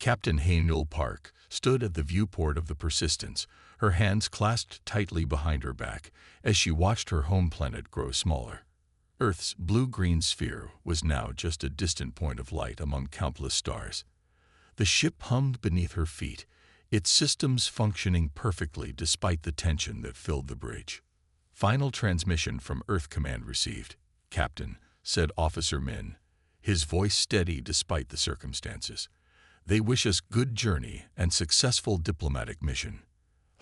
Captain Haynul Park stood at the viewport of the Persistence, her hands clasped tightly behind her back as she watched her home planet grow smaller. Earth's blue-green sphere was now just a distant point of light among countless stars. The ship hummed beneath her feet, its systems functioning perfectly despite the tension that filled the bridge. "Final transmission from Earth Command received, Captain," said Officer Min, his voice steady despite the circumstances. "They wish us good journey and successful diplomatic mission."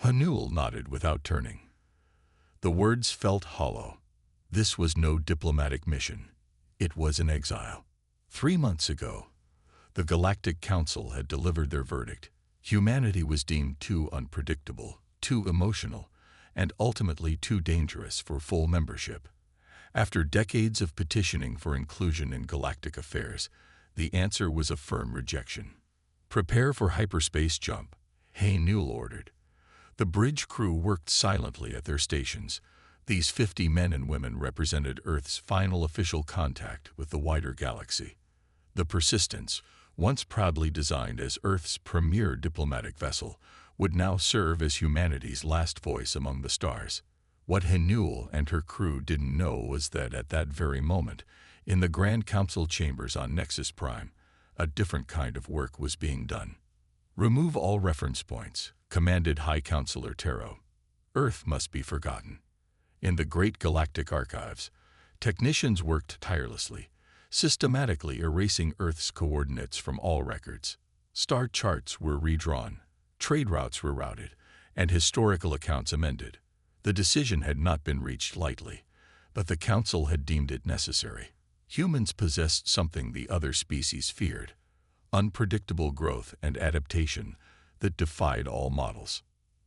Hanul nodded without turning. The words felt hollow. This was no diplomatic mission. It was an exile. 3 months ago, the Galactic Council had delivered their verdict. Humanity was deemed too unpredictable, too emotional, and ultimately too dangerous for full membership. After decades of petitioning for inclusion in galactic affairs, the answer was a firm rejection. "Prepare for hyperspace jump," Haynul ordered. The bridge crew worked silently at their stations. These 50 men and women represented Earth's final official contact with the wider galaxy. The Persistence, once proudly designed as Earth's premier diplomatic vessel, would now serve as humanity's last voice among the stars. What Haynul and her crew didn't know was that at that very moment, in the Grand Council chambers on Nexus Prime, a different kind of work was being done. "Remove all reference points," commanded High Counselor Taro. "Earth must be forgotten." In the great galactic archives, technicians worked tirelessly, systematically erasing Earth's coordinates from all records. Star charts were redrawn, trade routes were routed, and historical accounts amended. The decision had not been reached lightly, but the Council had deemed it necessary. Humans possessed something the other species feared: unpredictable growth and adaptation that defied all models.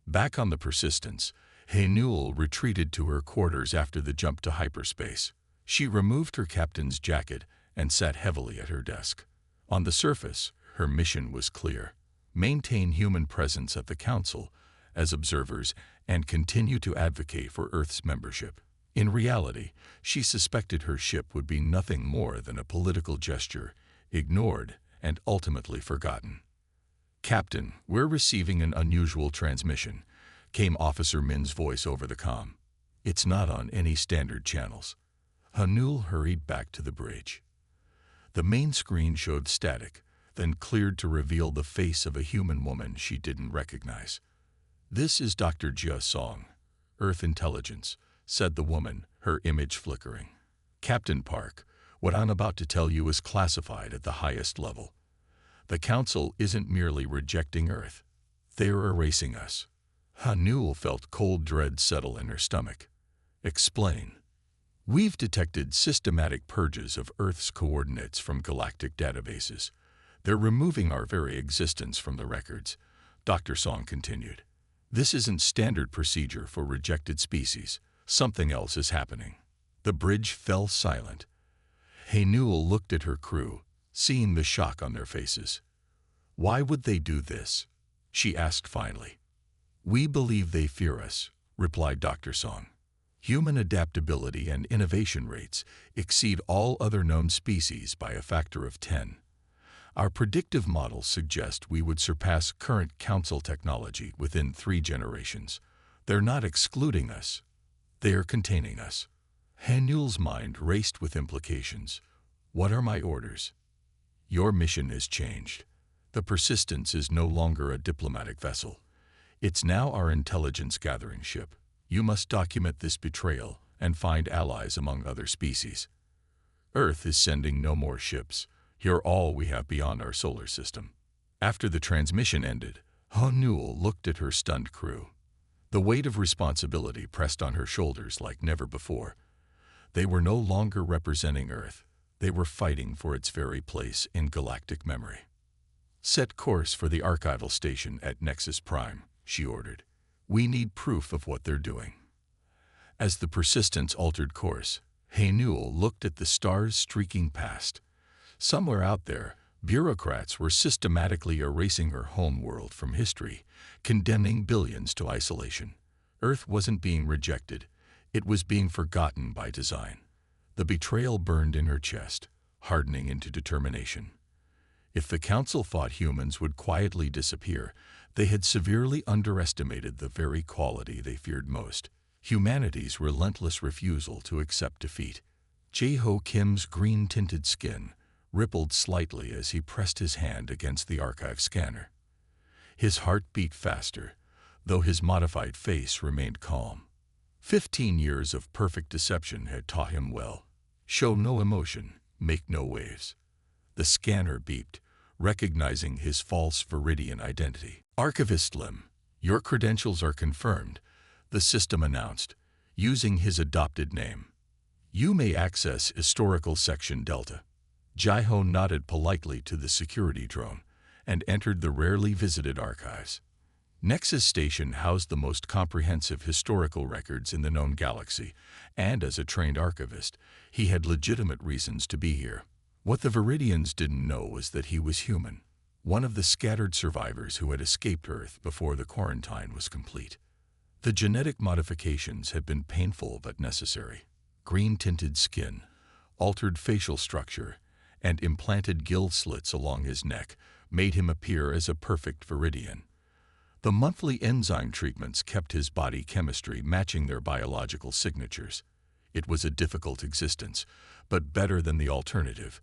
Back on the Persistence, Haynul retreated to her quarters after the jump to hyperspace. She removed her captain's jacket and sat heavily at her desk. On the surface, her mission was clear: maintain human presence at the Council as observers and continue to advocate for Earth's membership. In reality, she suspected her ship would be nothing more than a political gesture, ignored and ultimately forgotten. "Captain, we're receiving an unusual transmission," came Officer Min's voice over the comm. "It's not on any standard channels." Hanul hurried back to the bridge. The main screen showed static, then cleared to reveal the face of a human woman she didn't recognize. "This is Dr. Jia Song, Earth Intelligence," said the woman, her image flickering. "Captain Park, what I'm about to tell you is classified at the highest level. The Council isn't merely rejecting Earth. They're erasing us." Hanul felt cold dread settle in her stomach. "Explain." "We've detected systematic purges of Earth's coordinates from galactic databases. They're removing our very existence from the records," Dr. Song continued. "This isn't standard procedure for rejected species. Something else is happening." The bridge fell silent. Haynul looked at her crew, seeing the shock on their faces. "Why would they do this?" she asked finally. "We believe they fear us," replied Dr. Song. "Human adaptability and innovation rates exceed all other known species by a factor of 10. Our predictive models suggest we would surpass current Council technology within 3 generations. They're not excluding us. They are containing us." Haynul's mind raced with implications. "What are my orders?" "Your mission is changed. The Persistence is no longer a diplomatic vessel. It's now our intelligence-gathering ship. You must document this betrayal and find allies among other species. Earth is sending no more ships. You're all we have beyond our solar system." After the transmission ended, Haynul looked at her stunned crew. The weight of responsibility pressed on her shoulders like never before. They were no longer representing Earth. They were fighting for its very place in galactic memory. "Set course for the archival station at Nexus Prime," she ordered. "We need proof of what they're doing." As the Persistence altered course, Haynul looked at the stars streaking past. Somewhere out there, bureaucrats were systematically erasing her home world from history, condemning billions to isolation. Earth wasn't being rejected. It was being forgotten by design. The betrayal burned in her chest, hardening into determination. If the Council thought humans would quietly disappear, they had severely underestimated the very quality they feared most: humanity's relentless refusal to accept defeat. Jae-ho Kim's green-tinted skin rippled slightly as he pressed his hand against the archive scanner. His heart beat faster, though his modified face remained calm. 15 years of perfect deception had taught him well. Show no emotion, make no waves. The scanner beeped, recognizing his false Viridian identity. Archivist Lim, your credentials are confirmed, the system announced, using his adopted name. You may access Historical Section Delta. Jae-ho nodded politely to the security drone and entered the rarely visited archives. Nexus Station housed the most comprehensive historical records in the known galaxy, and as a trained archivist, he had legitimate reasons to be here. What the Viridians didn't know was that he was human, one of the scattered survivors who had escaped Earth before the quarantine was complete. The genetic modifications had been painful but necessary. Green-tinted skin, altered facial structure, and implanted gill slits along his neck made him appear as a perfect Viridian. The monthly enzyme treatments kept his body chemistry matching their biological signatures. It was a difficult existence, but better than the alternative,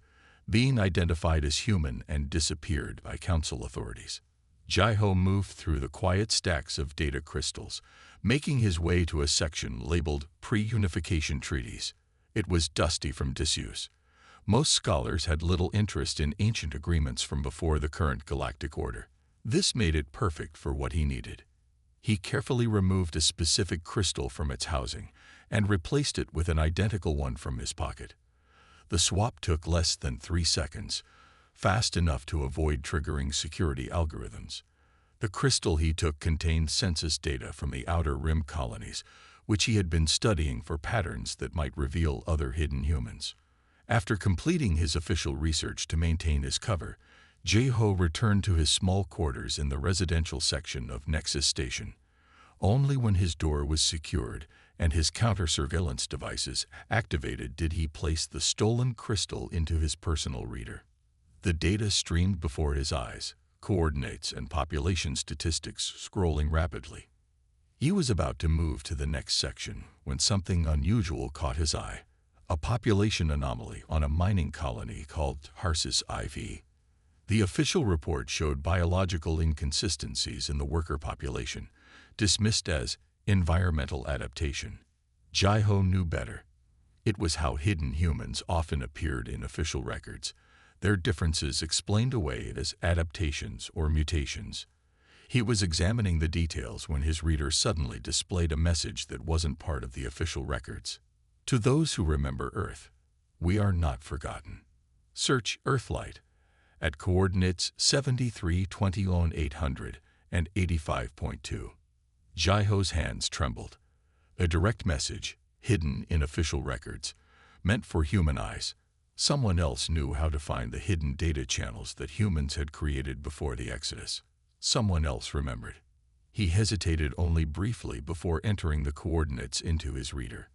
being identified as human and disappeared by Council authorities. Jae-ho moved through the quiet stacks of data crystals, making his way to a section labeled Pre-Unification Treaties. It was dusty from disuse. Most scholars had little interest in ancient agreements from before the current galactic order. This made it perfect for what he needed. He carefully removed a specific crystal from its housing and replaced it with an identical one from his pocket. The swap took less than 3 seconds, fast enough to avoid triggering security algorithms. The crystal he took contained census data from the Outer Rim colonies, which he had been studying for patterns that might reveal other hidden humans. After completing his official research to maintain his cover, Jae-ho returned to his small quarters in the residential section of Nexus Station. Only when his door was secured and his counter-surveillance devices activated did he place the stolen crystal into his personal reader. The data streamed before his eyes, coordinates and population statistics scrolling rapidly. He was about to move to the next section when something unusual caught his eye: a population anomaly on a mining colony called Harsis IV. The official report showed biological inconsistencies in the worker population, dismissed as environmental adaptation. Jae-ho knew better. It was how hidden humans often appeared in official records, their differences explained away as adaptations or mutations. He was examining the details when his reader suddenly displayed a message that wasn't part of the official records. To those who remember Earth, we are not forgotten. Search Earthlight at coordinates 7320-800 and 85.2. Jae-ho's hands trembled. A direct message, hidden in official records, meant for human eyes. Someone else knew how to find the hidden data channels that humans had created before the Exodus. Someone else remembered. He hesitated only briefly before entering the coordinates into his reader.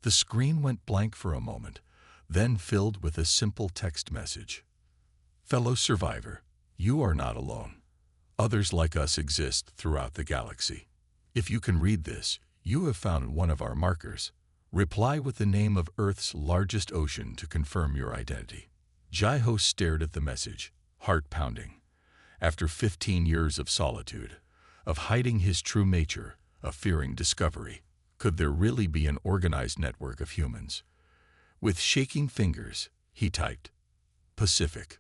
The screen went blank for a moment, then filled with a simple text message. Fellow survivor, you are not alone. Others like us exist throughout the galaxy. If you can read this, you have found one of our markers. Reply with the name of Earth's largest ocean to confirm your identity. Jae-ho stared at the message, heart pounding. After 15 years of solitude, of hiding his true nature, of fearing discovery, could there really be an organized network of humans? With shaking fingers, he typed, Pacific.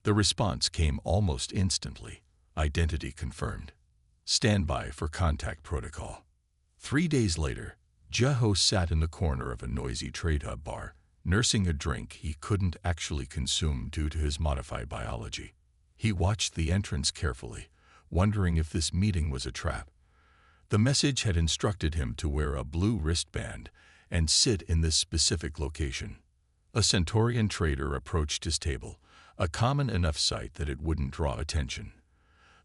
The response came almost instantly. Identity confirmed. Stand by for contact protocol. 3 days later, Jae-ho sat in the corner of a noisy trade hub bar, nursing a drink he couldn't actually consume due to his modified biology. He watched the entrance carefully, wondering if this meeting was a trap. The message had instructed him to wear a blue wristband and sit in this specific location. A Centaurian trader approached his table, a common enough sight that it wouldn't draw attention.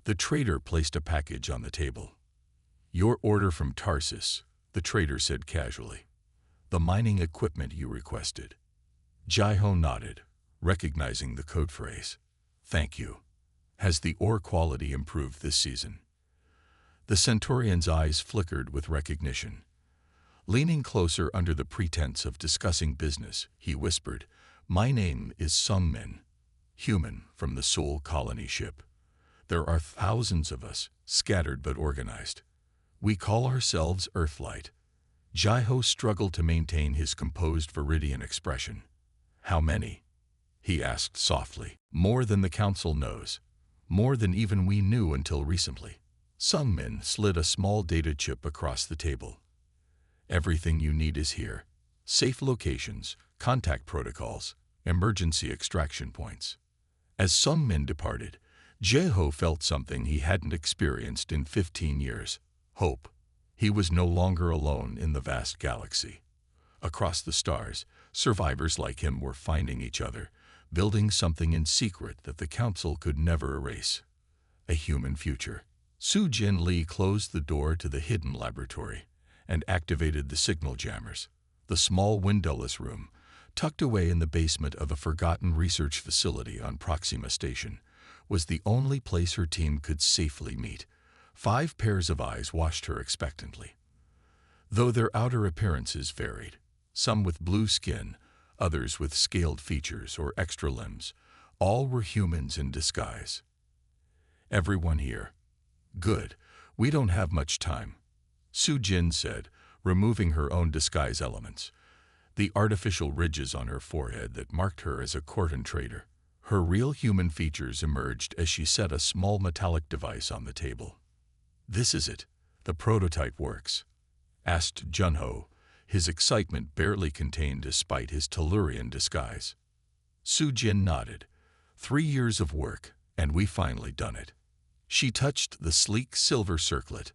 The trader placed a package on the table. Your order from Tarsus, the trader said casually. The mining equipment you requested. Jae-ho nodded, recognizing the code phrase. Thank you. Has the ore quality improved this season? The Centaurian's eyes flickered with recognition. Leaning closer under the pretense of discussing business, he whispered, "My name is Sungmin, human from the Sol Colony ship. There are thousands of us, scattered but organized. We call ourselves Earthlight." Jaiho struggled to maintain his composed Viridian expression. "How many?" he asked softly. "More than the Council knows. More than even we knew until recently." Sungmin slid a small data chip across the table. "Everything you need is here. Safe locations, contact protocols, emergency extraction points." As Sungmin departed, Jaiho felt something he hadn't experienced in 15 years. Hope. He was no longer alone in the vast galaxy. Across the stars, survivors like him were finding each other, building something in secret that the Council could never erase. A human future. Su Jin Lee closed the door to the hidden laboratory and activated the signal jammers. The small windowless room, tucked away in the basement of a forgotten research facility on Proxima Station, was the only place her team could safely meet. 5 pairs of eyes watched her expectantly. Though their outer appearances varied, some with blue skin, others with scaled features or extra limbs, all were humans in disguise. "Everyone here. Good. We don't have much time," Su Jin said, removing her own disguise elements. The artificial ridges on her forehead that marked her as a Corton trader. Her real human features emerged as she set a small metallic device on the table. "This is it. The prototype works," asked Junho, his excitement barely contained despite his Tellurian disguise. Su Jin nodded. 3 years of work, and we finally done it." She touched the sleek silver circlet.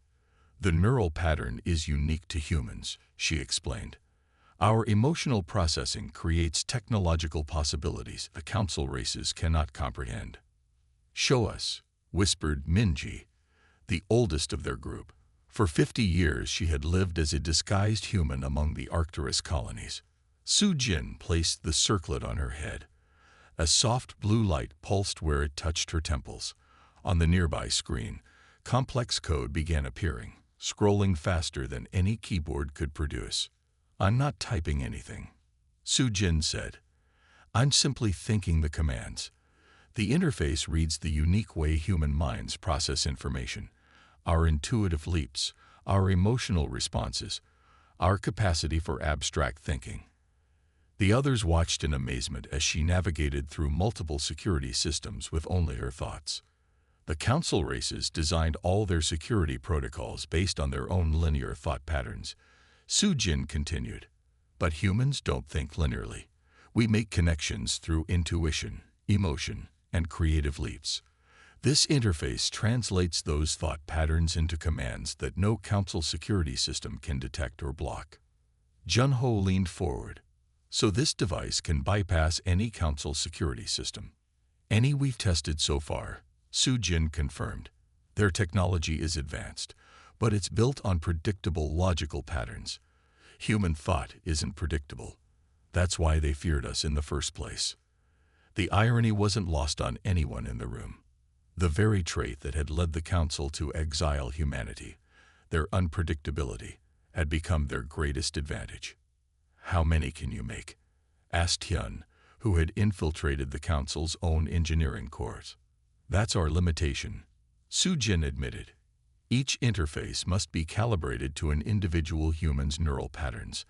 "The neural pattern is unique to humans," she explained. "Our emotional processing creates technological possibilities the Council races cannot comprehend." "Show us," whispered Minji, the oldest of their group. For 50 years she had lived as a disguised human among the Arcturus colonies. Su Jin placed the circlet on her head. A soft blue light pulsed where it touched her temples. On the nearby screen, complex code began appearing, scrolling faster than any keyboard could produce. "I'm not typing anything," Su Jin said. "I'm simply thinking the commands. The interface reads the unique way human minds process information, our intuitive leaps, our emotional responses, our capacity for abstract thinking." The others watched in amazement as she navigated through multiple security systems with only her thoughts. The Council races designed all their security protocols based on their own linear thought patterns. Su Jin continued. "But humans don't think linearly. We make connections through intuition, emotion, and creative leaps. This interface translates those thought patterns into commands that no Council security system can detect or block." Junho leaned forward. "So this device can bypass any Council security system?" "Any we've tested so far," Su Jin confirmed. "Their technology is advanced, but it's built on predictable logical patterns. Human thought isn't predictable. That's why they feared us in the first place." The irony wasn't lost on anyone in the room. The very trait that had led the Council to exile humanity, their unpredictability, had become their greatest advantage. "How many can you make?" asked Hyun, who had infiltrated the Council's own engineering corps. "That's our limitation," Su Jin admitted. "Each interface must be calibrated to an individual human's neural patterns,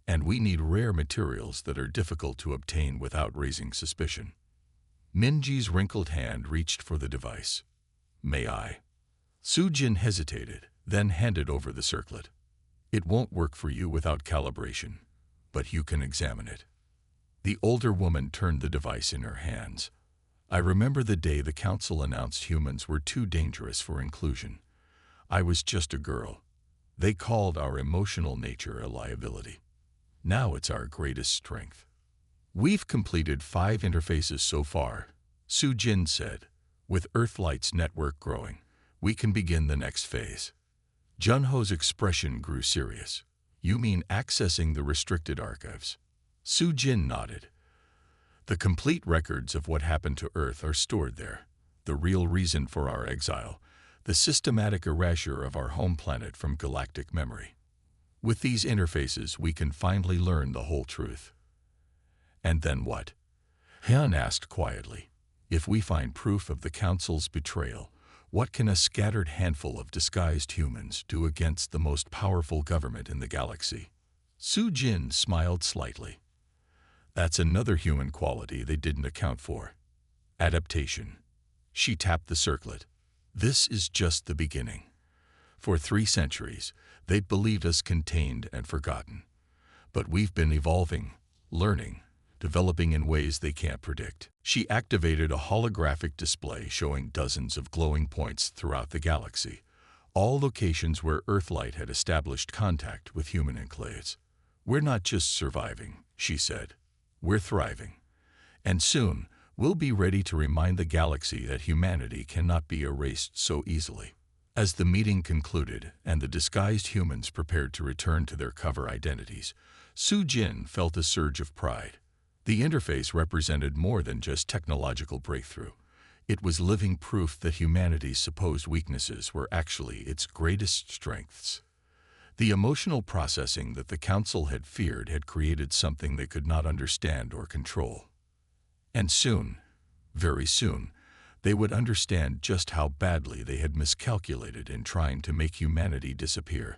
and we need rare materials that are difficult to obtain without raising suspicion." Minji's wrinkled hand reached for the device. "May I?" Su Jin hesitated, then handed over the circlet. "It won't work for you without calibration, but you can examine it." The older woman turned the device in her hands. "I remember the day the Council announced humans were too dangerous for inclusion. I was just a girl. They called our emotional nature a liability. Now it's our greatest strength." "We've completed 5 interfaces so far," Su Jin said. "With Earthlight's network growing, we can begin the next phase." Junho's expression grew serious. "You mean accessing the restricted archives?" Su Jin nodded. The complete records of what happened to Earth are stored there. The real reason for our exile, the systematic erasure of our home planet from galactic memory. With these interfaces, we can finally learn the whole truth. And then what? Han asked quietly. If we find proof of the Council's betrayal, what can a scattered handful of disguised humans do against the most powerful government in the galaxy? Su Jin smiled slightly. That's another human quality they didn't account for. Adaptation. She tapped the circlet. This is just the beginning. For 3 centuries, they'd believed us contained and forgotten. But we've been evolving, learning, developing in ways they can't predict. She activated a holographic display showing dozens of glowing points throughout the galaxy, all locations where Earthlight had established contact with human enclaves. We're not just surviving, she said. We're thriving. And soon, we'll be ready to remind the galaxy that humanity cannot be erased so easily. As the meeting concluded and the disguised humans prepared to return to their cover identities, Su Jin felt a surge of pride. The interface represented more than just technological breakthrough. It was living proof that humanity's supposed weaknesses were actually its greatest strengths. The emotional processing that the Council had feared had created something they could not understand or control. And soon, very soon, they would understand just how badly they had miscalculated in trying to make humanity disappear.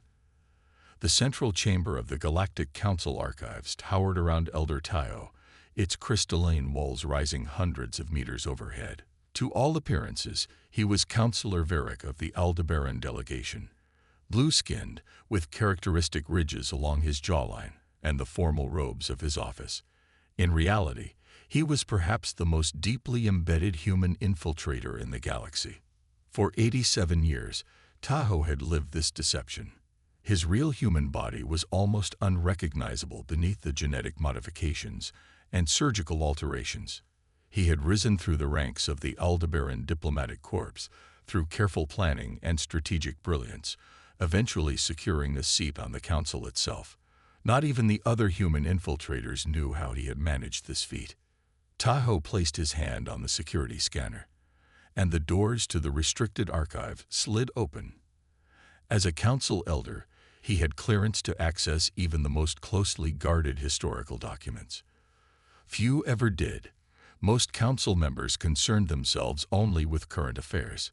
The central chamber of the Galactic Council archives towered around Elder Tayo, its crystalline walls rising hundreds of meters overhead. To all appearances, he was Councillor Varric of the Aldebaran delegation, blue-skinned, with characteristic ridges along his jawline and the formal robes of his office. In reality, he was perhaps the most deeply embedded human infiltrator in the galaxy. For 87 years, Tahoe had lived this deception. His real human body was almost unrecognizable beneath the genetic modifications and surgical alterations. He had risen through the ranks of the Aldebaran diplomatic corps, through careful planning and strategic brilliance, eventually securing a seat on the Council itself. Not even the other human infiltrators knew how he had managed this feat. Tahoe placed his hand on the security scanner, and the doors to the restricted archive slid open. As a Council elder, he had clearance to access even the most closely guarded historical documents. Few ever did. Most Council members concerned themselves only with current affairs.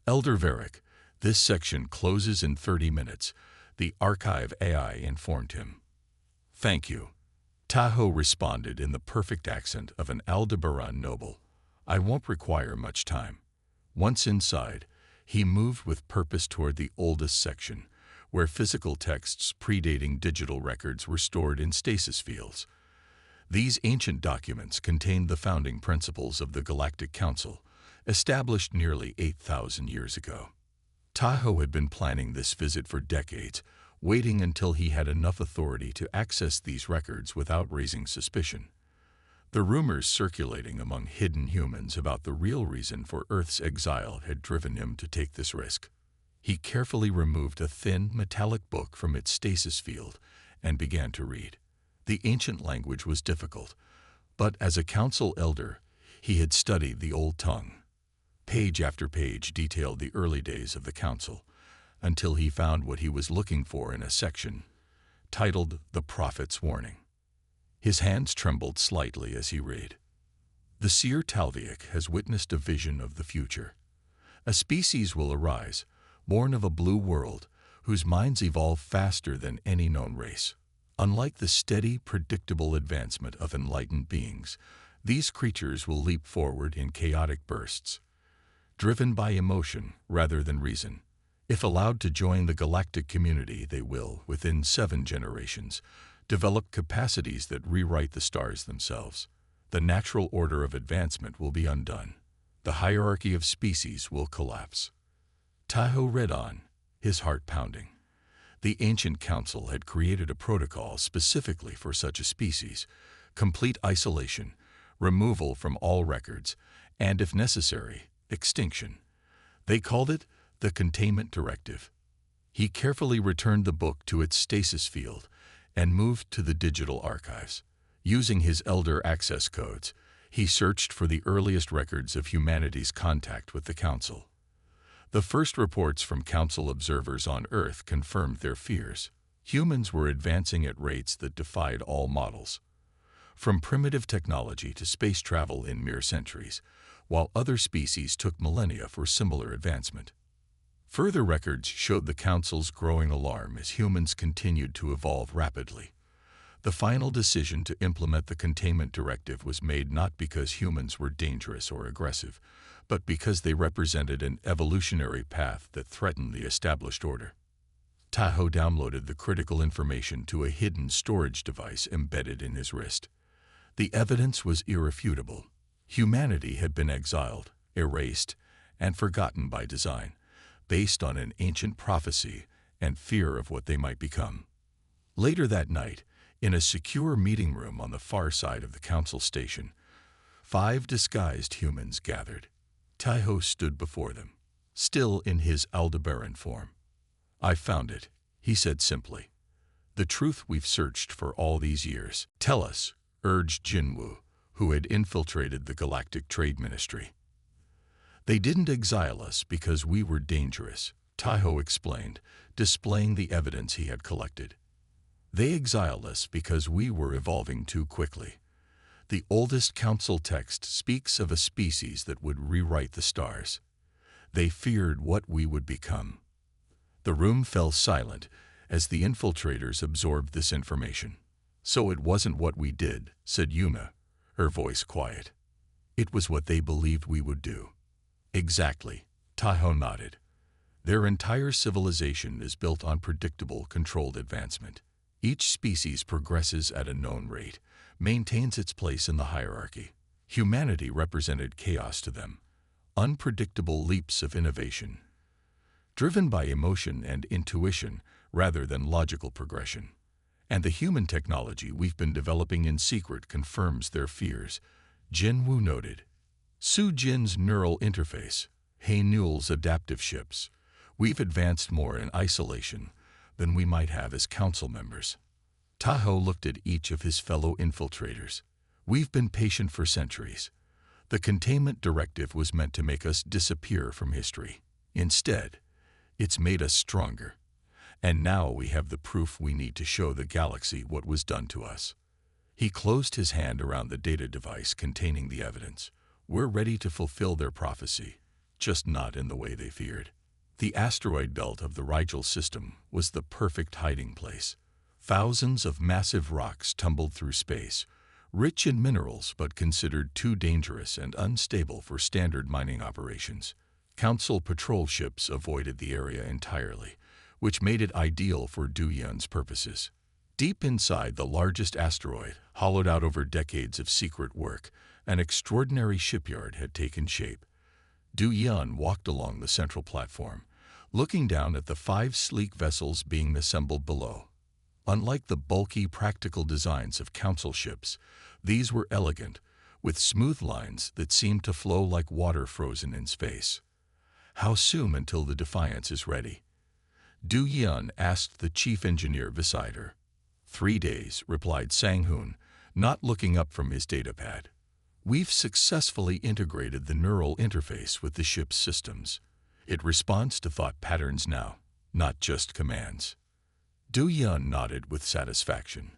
Elder Varric, this section closes in 30 minutes, the archive AI informed him. Thank you. Tahoe responded in the perfect accent of an Aldebaran noble. I won't require much time. Once inside, he moved with purpose toward the oldest section, where physical texts predating digital records were stored in stasis fields. These ancient documents contained the founding principles of the Galactic Council, established nearly 8,000 years ago. Tahoe had been planning this visit for decades, waiting until he had enough authority to access these records without raising suspicion. The rumors circulating among hidden humans about the real reason for Earth's exile had driven him to take this risk. He carefully removed a thin, metallic book from its stasis field and began to read. The ancient language was difficult, but as a Council elder, he had studied the old tongue. Page after page detailed the early days of the Council, until he found what he was looking for in a section titled The Prophet's Warning. His hands trembled slightly as he read. The seer Talviak has witnessed a vision of the future. A species will arise, born of a blue world, whose minds evolve faster than any known race. Unlike the steady, predictable advancement of enlightened beings, these creatures will leap forward in chaotic bursts, driven by emotion rather than reason. If allowed to join the galactic community, they will, within 7 generations, develop capacities that rewrite the stars themselves. The natural order of advancement will be undone. The hierarchy of species will collapse. Tahoe read on, his heart pounding. The ancient council had created a protocol specifically for such a species: complete isolation, removal from all records, and, if necessary, extinction. They called it the Containment Directive. He carefully returned the book to its stasis field and moved to the digital archives. Using his elder access codes, he searched for the earliest records of humanity's contact with the Council. The first reports from Council observers on Earth confirmed their fears. Humans were advancing at rates that defied all models, from primitive technology to space travel in mere centuries, while other species took millennia for similar advancement. Further records showed the Council's growing alarm as humans continued to evolve rapidly. The final decision to implement the containment directive was made not because humans were dangerous or aggressive, but because they represented an evolutionary path that threatened the established order. Tahoe downloaded the critical information to a hidden storage device embedded in his wrist. The evidence was irrefutable. Humanity had been exiled, erased, and forgotten by design, based on an ancient prophecy and fear of what they might become. Later that night, in a secure meeting room on the far side of the Council station, 5 disguised humans gathered. Tahoe stood before them, still in his Aldebaran form. "I found it," he said simply. "The truth we've searched for all these years. Tell us," urged Jinwoo, who had infiltrated the Galactic Trade Ministry. "They didn't exile us because we were dangerous," Tahoe explained, displaying the evidence he had collected. "They exiled us because we were evolving too quickly. The oldest Council text speaks of a species that would rewrite the stars. They feared what we would become." The room fell silent as the infiltrators absorbed this information. "So it wasn't what we did," said Yuma, her voice quiet. "It was what they believed we would do." "Exactly," Tahoe nodded. "Their entire civilization is built on predictable, controlled advancement. Each species progresses at a known rate, maintains its place in the hierarchy. Humanity represented chaos to them, unpredictable leaps of innovation, driven by emotion and intuition rather than logical progression. And the human technology we've been developing in secret confirms their fears," Jinwoo noted. "Su Jin's neural interface, He Newell's adaptive ships. We've advanced more in isolation than we might have as Council members." Tahoe looked at each of his fellow infiltrators. "We've been patient for centuries. The containment directive was meant to make us disappear from history. Instead, it's made us stronger. And now we have the proof we need to show the galaxy what was done to us." He closed his hand around the data device containing the evidence. "We're ready to fulfill their prophecy, just not in the way they feared." The asteroid belt of the Rigel system was the perfect hiding place. Thousands of massive rocks tumbled through space, rich in minerals but considered too dangerous and unstable for standard mining operations. Council patrol ships avoided the area entirely, which made it ideal for Du Yun's purposes. Deep inside the largest asteroid, hollowed out over decades of secret work, an extraordinary shipyard had taken shape. Du Yun walked along the central platform, looking down at the 5 sleek vessels being assembled below. Unlike the bulky, practical designs of Council ships, these were elegant, with smooth lines that seemed to flow like water frozen in space. "How soon until the Defiance is ready?" Du Yun asked the chief engineer beside her. 3 days, replied Sang-hoon, not looking up from his datapad. "We've successfully integrated the neural interface with the ship's systems. It responds to thought patterns now, not just commands." Du Yun nodded with satisfaction.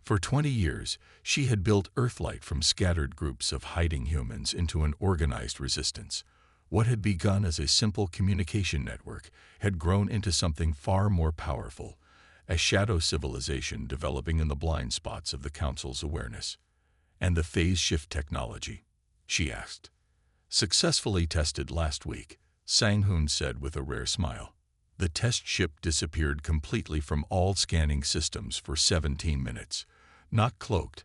For 20 years, she had built Earthlight from scattered groups of hiding humans into an organized resistance. What had begun as a simple communication network had grown into something far more powerful, a shadow civilization developing in the blind spots of the Council's awareness. "And the phase shift technology?" she asked. "Successfully tested last week," Sang-hoon said with a rare smile. "The test ship disappeared completely from all scanning systems for 17 minutes. Not cloaked,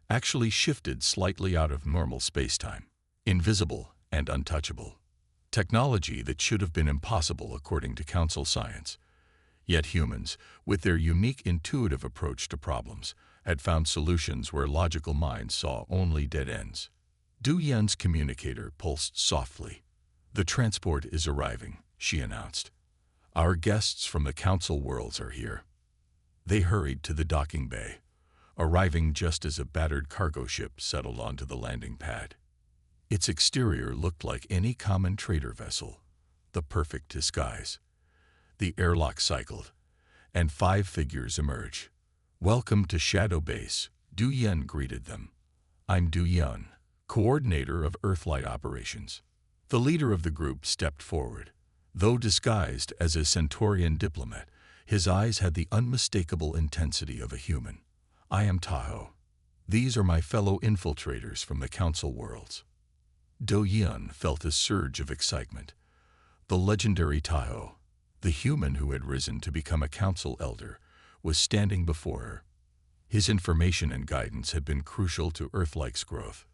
actually shifted slightly out of normal spacetime. Invisible and untouchable. Technology that should have been impossible according to Council science. Yet humans, with their unique intuitive approach to problems, had found solutions where logical minds saw only dead ends." Du Yun's communicator pulsed softly. "The transport is arriving," she announced. "Our guests from the Council worlds are here." They hurried to the docking bay. arriving just as a battered cargo ship settled onto the landing pad. Its exterior looked like any common trader vessel, the perfect disguise. The airlock cycled, and 5 figures emerged. "Welcome to Shadow Base," Du Yen greeted them. "I'm Du Yen, coordinator of Earthlight operations." The leader of the group stepped forward. Though disguised as a Centaurian diplomat, his eyes had the unmistakable intensity of a human. "I am Tahoe. These are my fellow infiltrators from the Council Worlds." Du Yen felt a surge of excitement. The legendary Tahoe, the human who had risen to become a council elder, was standing before her. His information and guidance had been crucial to Earthlight's growth.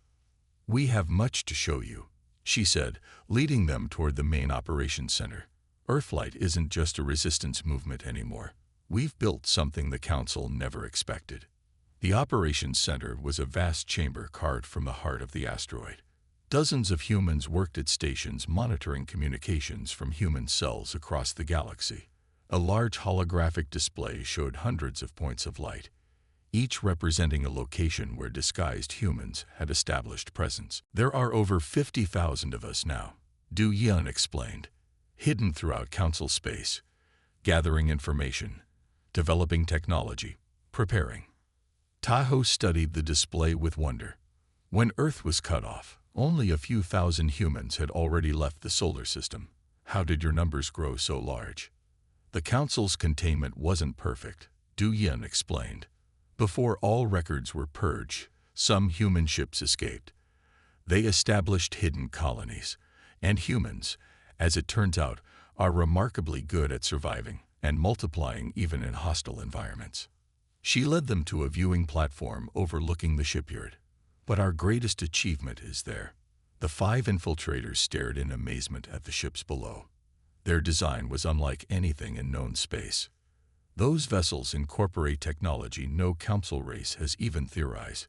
"We have much to show you," she said, leading them toward the main operations center. "Earthlight isn't just a resistance movement anymore. We've built something the Council never expected." The operations center was a vast chamber carved from the heart of the asteroid. Dozens of humans worked at stations monitoring communications from human cells across the galaxy. A large holographic display showed hundreds of points of light, each representing a location where disguised humans had established presence. "There are over 50,000 of us now," Du Yen explained, "hidden throughout Council space, gathering information, developing technology, preparing." Tahoe studied the display with wonder. When Earth was cut off, only a few thousand humans had already left the solar system. "How did your numbers grow so large?" "The Council's containment wasn't perfect," Du Yen explained. "Before all records were purged, some human ships escaped. They established hidden colonies, and humans, as it turns out, are remarkably good at surviving and multiplying even in hostile environments." She led them to a viewing platform overlooking the shipyard. "But our greatest achievement is there." The 5 infiltrators stared in amazement at the ships below. Their design was unlike anything in known space. "Those vessels incorporate technology no council race has even theorized,"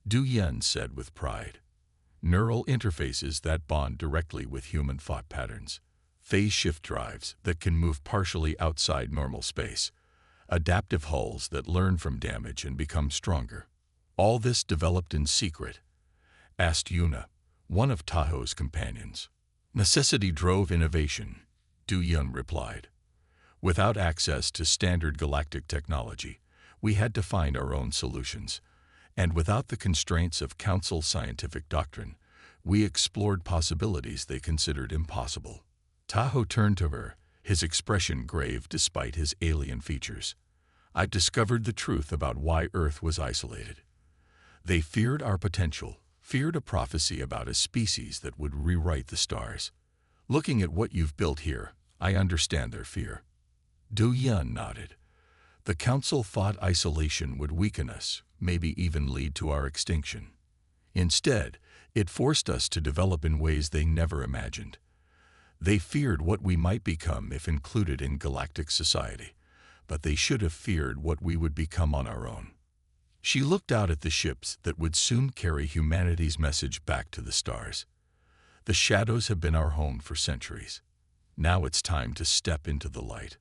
Du Yen said with pride. "Neural interfaces that bond directly with human thought patterns, phase shift drives that can move partially outside normal space, adaptive hulls that learn from damage and become stronger. All this developed in secret?" asked Yuna, one of Tahoe's companions. "Necessity drove innovation," Du Yen replied. "Without access to standard galactic technology, we had to find our own solutions. And without the constraints of Council scientific doctrine, we explored possibilities they considered impossible." Tahoe turned to her, his expression grave despite his alien features. "I've discovered the truth about why Earth was isolated. They feared our potential, feared a prophecy about a species that would rewrite the stars. Looking at what you've built here, I understand their fear." Du Yen nodded. "The Council thought isolation would weaken us, maybe even lead to our extinction. Instead, it forced us to develop in ways they never imagined. They feared what we might become if included in galactic society, but they should have feared what we would become on our own." She looked out at the ships that would soon carry humanity's message back to the stars. "The shadows have been our home for centuries. Now it's time to step into the light."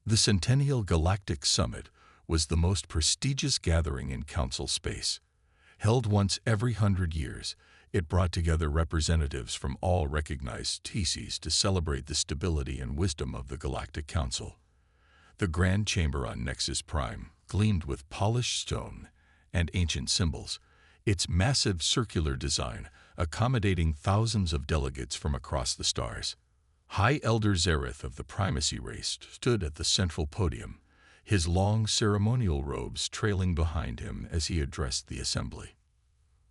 The Centennial Galactic Summit was the most prestigious gathering in Council space. Held once every 100 years, it brought together representatives from all recognized species to celebrate the stability and wisdom of the Galactic Council. The Grand Chamber on Nexus Prime gleamed with polished stone and ancient symbols, its massive circular design accommodating thousands of delegates from across the stars. High Elder Zareth of the Primacy race stood at the central podium, his long ceremonial robes trailing behind him as he addressed the assembly.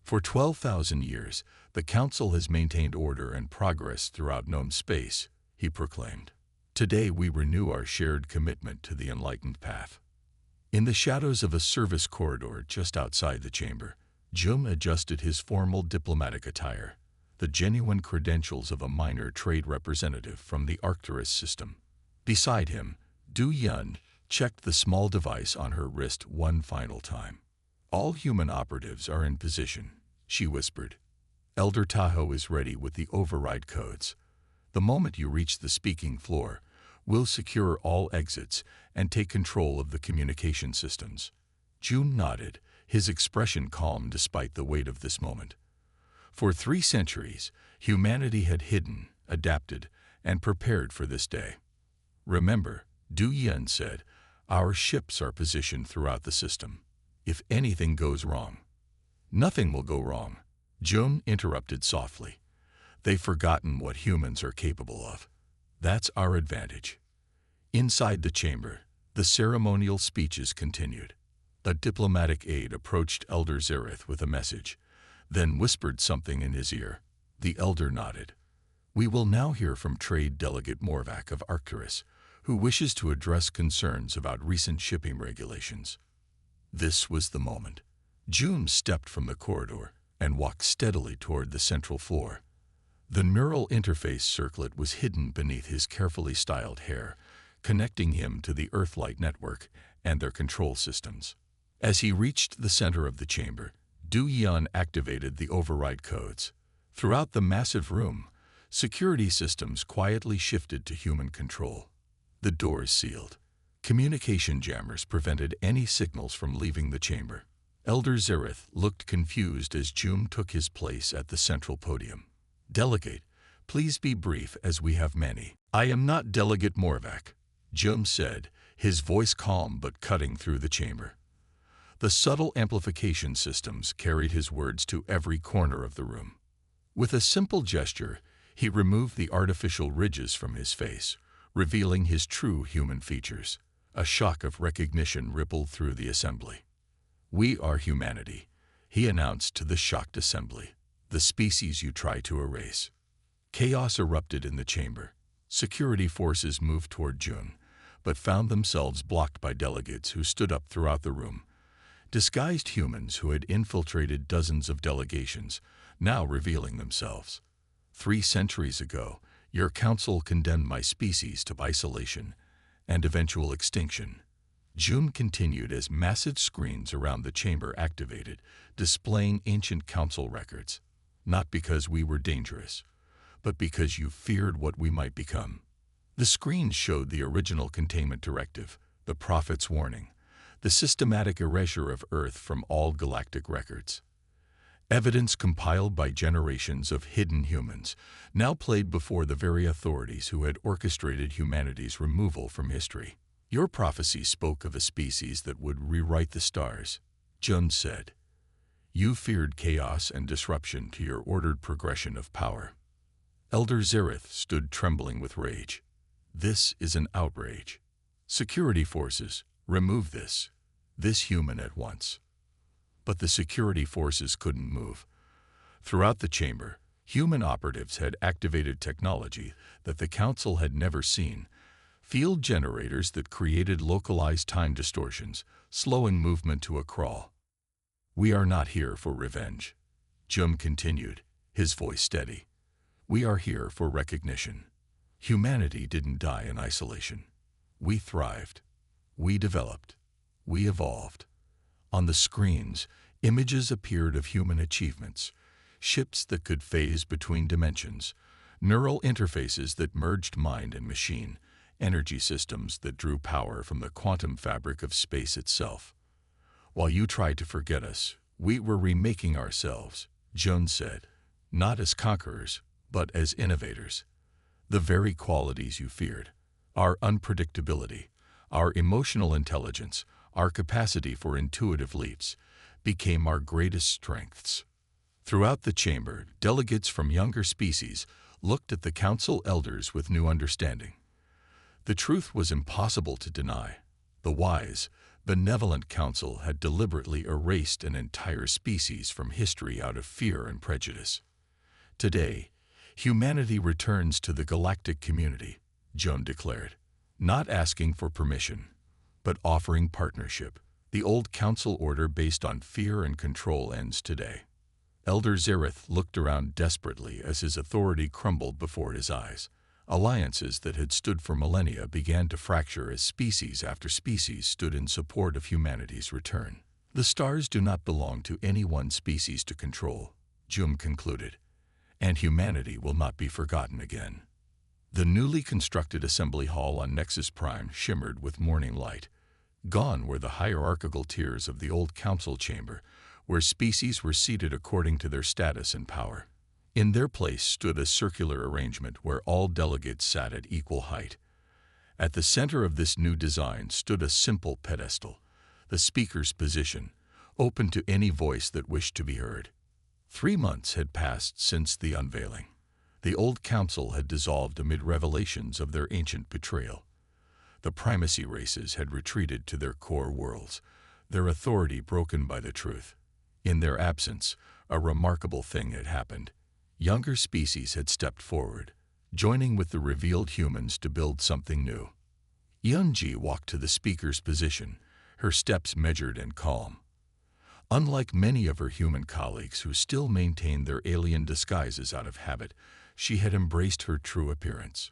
"For 12,000 years, the Council has maintained order and progress throughout known space," he proclaimed. "Today we renew our shared commitment to the enlightened path." In the shadows of a service corridor just outside the chamber, Jum adjusted his formal diplomatic attire, the genuine credentials of a minor trade representative from the Arcturus system. Beside him, Du Yen checked the small device on her wrist one final time. "All human operatives are in position," she whispered. "Elder Tahoe is ready with the override codes. The moment you reach the speaking floor, we'll secure all exits and take control of the communication systems." June nodded, his expression calm despite the weight of this moment. For 3 centuries, humanity had hidden, adapted, and prepared for this day. Remember, Du Yan said, our ships are positioned throughout the system. If anything goes wrong, nothing will go wrong. Jun interrupted softly. They've forgotten what humans are capable of. That's our advantage. Inside the chamber, the ceremonial speeches continued. A diplomatic aide approached Elder Zereth with a message, then whispered something in his ear. The elder nodded. We will now hear from Trade Delegate Morvac of Arcturus, who wishes to address concerns about recent shipping regulations. This was the moment. Jun stepped from the corridor and walked steadily toward the central floor. The neural interface circlet was hidden beneath his carefully styled hair, connecting him to the Earthlight network and their control systems. As he reached the center of the chamber, Du Yan activated the override codes. Throughout the massive room, security systems quietly shifted to human control. The doors sealed. Communication jammers prevented any signals from leaving the chamber. Elder Zereth looked confused as Jun took his place at the central podium. Delegate, please be brief as we have many. I am not Delegate Morvac, Jun said, his voice calm but cutting through the chamber. The subtle amplification systems carried his words to every corner of the room. With a simple gesture, he removed the artificial ridges from his face, revealing his true human features. A shock of recognition rippled through the assembly. We are humanity, he announced to the shocked assembly, the species you try to erase. Chaos erupted in the chamber. Security forces moved toward Jun, but found themselves blocked by delegates who stood up throughout the room. Disguised humans who had infiltrated dozens of delegations, now revealing themselves. 3 centuries ago, your council condemned my species to isolation and eventual extinction. Jun continued as massive screens around the chamber activated, displaying ancient council records. Not because we were dangerous, but because you feared what we might become. The screens showed the original containment directive, the prophet's warning, the systematic erasure of Earth from all galactic records. Evidence compiled by generations of hidden humans, now played before the very authorities who had orchestrated humanity's removal from history. Your prophecy spoke of a species that would rewrite the stars, Jun said. You feared chaos and disruption to your ordered progression of power. Elder Zereth stood trembling with rage. This is an outrage. Security forces, remove this human at once. But the security forces couldn't move. Throughout the chamber, human operatives had activated technology that the council had never seen, field generators that created localized time distortions, slowing movement to a crawl. We are not here for revenge, Jun continued, his voice steady. We are here for recognition. Humanity didn't die in isolation. We thrived. We developed. We evolved. On the screens, images appeared of human achievements, ships that could phase between dimensions, neural interfaces that merged mind and machine, energy systems that drew power from the quantum fabric of space itself. While you tried to forget us, we were remaking ourselves, Jun said, not as conquerors, but as innovators. The very qualities you feared, our unpredictability, our emotional intelligence, our capacity for intuitive leaps, became our greatest strengths. Throughout the chamber, delegates from younger species looked at the council elders with new understanding. The truth was impossible to deny. The wise, benevolent council had deliberately erased an entire species from history out of fear and prejudice. Today, humanity returns to the galactic community, Jun declared, not asking for permission, but offering partnership. The old council order based on fear and control ends today. Elder Zereth looked around desperately as his authority crumbled before his eyes. Alliances that had stood for millennia began to fracture as species after species stood in support of humanity's return. The stars do not belong to any one species to control, Jun concluded, and humanity will not be forgotten again. The newly constructed assembly hall on Nexus Prime shimmered with morning light. Gone were the hierarchical tiers of the old council chamber, where species were seated according to their status and power. In their place stood a circular arrangement where all delegates sat at equal height. At the center of this new design stood a simple pedestal, the speaker's position, open to any voice that wished to be heard. 3 months had passed since the unveiling. The old council had dissolved amid revelations of their ancient betrayal. The primacy races had retreated to their core worlds, their authority broken by the truth. In their absence, a remarkable thing had happened. Younger species had stepped forward, joining with the revealed humans to build something new. Yunji walked to the speaker's position, her steps measured and calm. Unlike many of her human colleagues who still maintained their alien disguises out of habit, she had embraced her true appearance.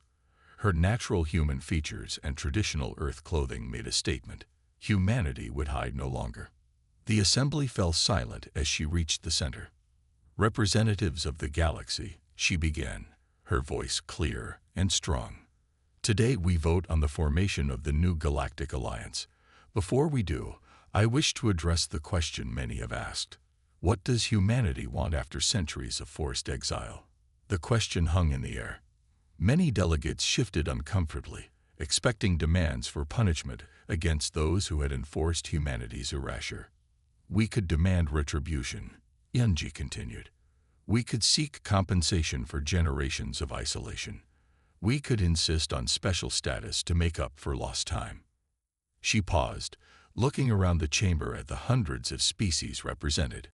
Her natural human features and traditional Earth clothing made a statement. Humanity would hide no longer. The assembly fell silent as she reached the center. Representatives of the galaxy, she began, her voice clear and strong. Today we vote on the formation of the new Galactic Alliance. Before we do, I wish to address the question many have asked. What does humanity want after centuries of forced exile? The question hung in the air. Many delegates shifted uncomfortably, expecting demands for punishment against those who had enforced humanity's erasure. We could demand retribution, Yunji continued. We could seek compensation for generations of isolation. We could insist on special status to make up for lost time. She paused, looking around the chamber at the hundreds of species represented.